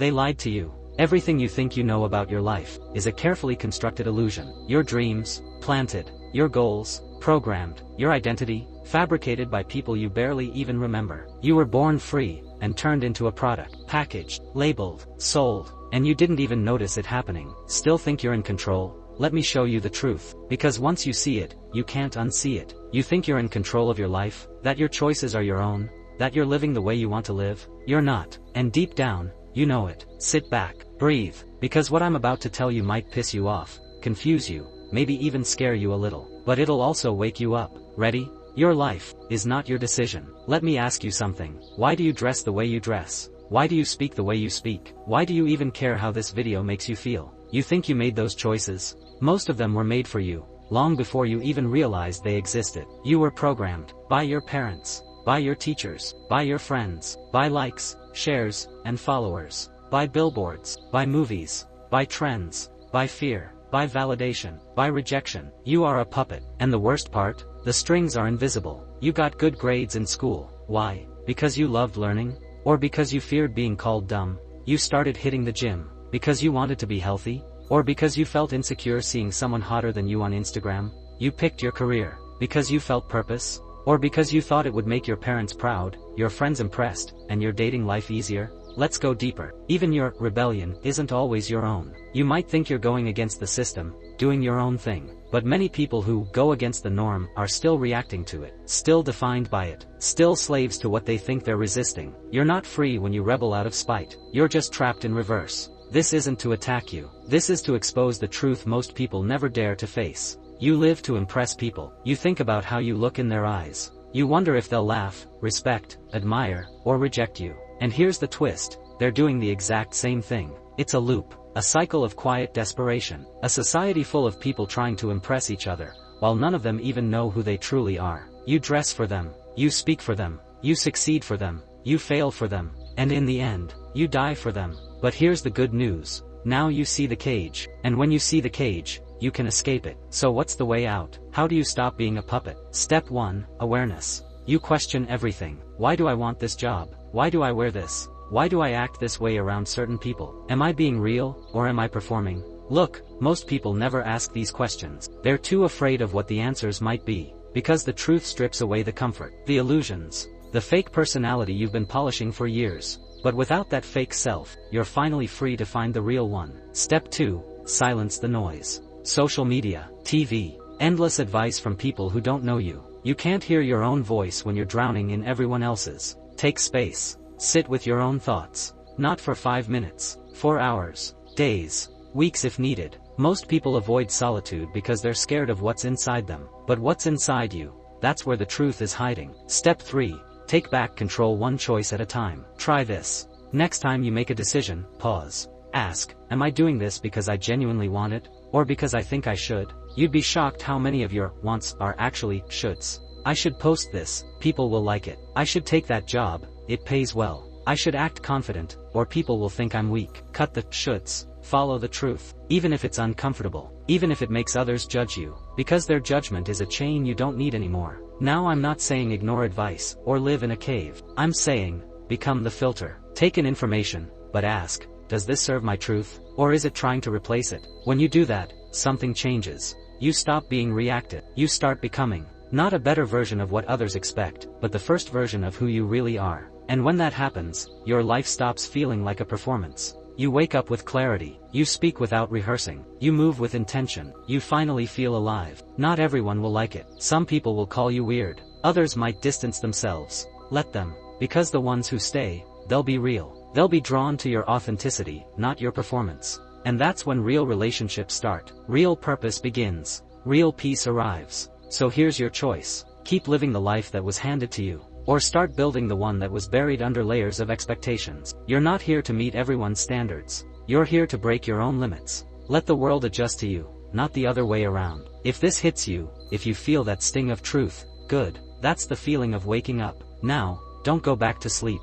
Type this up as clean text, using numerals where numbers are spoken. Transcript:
They lied to you. Everything you think you know about your life is a carefully constructed illusion. Your dreams, planted. Your goals, programmed. Your identity, fabricated by people you barely even remember. You were born free, and turned into a product. Packaged, labeled, sold, and you didn't even notice it happening. Still think you're in control? Let me show you the truth. Because once you see it, you can't unsee it. You think you're in control of your life, that your choices are your own, that you're living the way you want to live. You're not. And deep down, you know it. Sit back, breathe, because what I'm about to tell you might piss you off, confuse you, maybe even scare you a little, but it'll also wake you up. Ready? Your life is not your decision. Let me ask you something. Why do you dress the way you dress? Why do you speak the way you speak? Why do you even care how this video makes you feel? You think you made those choices? Most of them were made for you, long before you even realized they existed. You were programmed by your parents, by your teachers, by your friends, by likes, shares, and followers, by billboards, by movies, by trends, by fear, by validation, by rejection. You are a puppet. And the worst part? The strings are invisible. You got good grades in school. Why? Because you loved learning? Or because you feared being called dumb? You started hitting the gym because you wanted to be healthy? Or because you felt insecure seeing someone hotter than you on Instagram? You picked your career because you felt purpose? Or because you thought it would make your parents proud, your friends impressed, and your dating life easier? Let's go deeper. Even your rebellion isn't always your own. You might think you're going against the system, doing your own thing, but many people who go against the norm are still reacting to it, still defined by it, still slaves to what they think they're resisting. You're not free when you rebel out of spite. You're just trapped in reverse. This isn't to attack you. This is to expose the truth most people never dare to face. You live to impress people. You think about how you look in their eyes. You wonder if they'll laugh, respect, admire, or reject you. And here's the twist. They're doing the exact same thing. It's a loop. A cycle of quiet desperation. A society full of people trying to impress each other, while none of them even know who they truly are. You dress for them. You speak for them. You succeed for them. You fail for them. And in the end, you die for them. But here's the good news. Now you see the cage. And when you see the cage, you can escape it. So what's the way out? How do you stop being a puppet? Step 1, awareness. You question everything. Why do I want this job? Why do I wear this? Why do I act this way around certain people? Am I being real, or am I performing? Look, most people never ask these questions. They're too afraid of what the answers might be, because the truth strips away the comfort, the illusions, the fake personality you've been polishing for years. But without that fake self, you're finally free to find the real one. Step 2, silence the noise. Social media, TV, endless advice from people who don't know you. You can't hear your own voice when you're drowning in everyone else's. Take space. Sit with your own thoughts. Not for 5 minutes, 4 hours, days, weeks if needed. Most people avoid solitude because they're scared of what's inside them. But what's inside you? That's where the truth is hiding. Step 3. Take back control one choice at a time. Try this. Next time you make a decision, pause. Ask, am I doing this because I genuinely want it, or because I think I should? You'd be shocked how many of your wants are actually shoulds. I should post this, people will like it. I should take that job, it pays well. I should act confident, or people will think I'm weak. Cut the shoulds. Follow the truth. Even if it's uncomfortable. Even if it makes others judge you. Because their judgment is a chain you don't need anymore. Now I'm not saying ignore advice, or live in a cave. I'm saying, become the filter. Take in information, but ask, does this serve my truth, or is it trying to replace it? When you do that, something changes. You stop being reactive. You start becoming, not a better version of what others expect, but the first version of who you really are. And when that happens, your life stops feeling like a performance. You wake up with clarity. You speak without rehearsing. You move with intention. You finally feel alive. Not everyone will like it. Some people will call you weird. Others might distance themselves. Let them. Because the ones who stay, they'll be real. They'll be drawn to your authenticity, not your performance. And that's when real relationships start. Real purpose begins. Real peace arrives. So here's your choice. Keep living the life that was handed to you. Or start building the one that was buried under layers of expectations. You're not here to meet everyone's standards. You're here to break your own limits. Let the world adjust to you, not the other way around. If this hits you, if you feel that sting of truth, good. That's the feeling of waking up. Now, don't go back to sleep.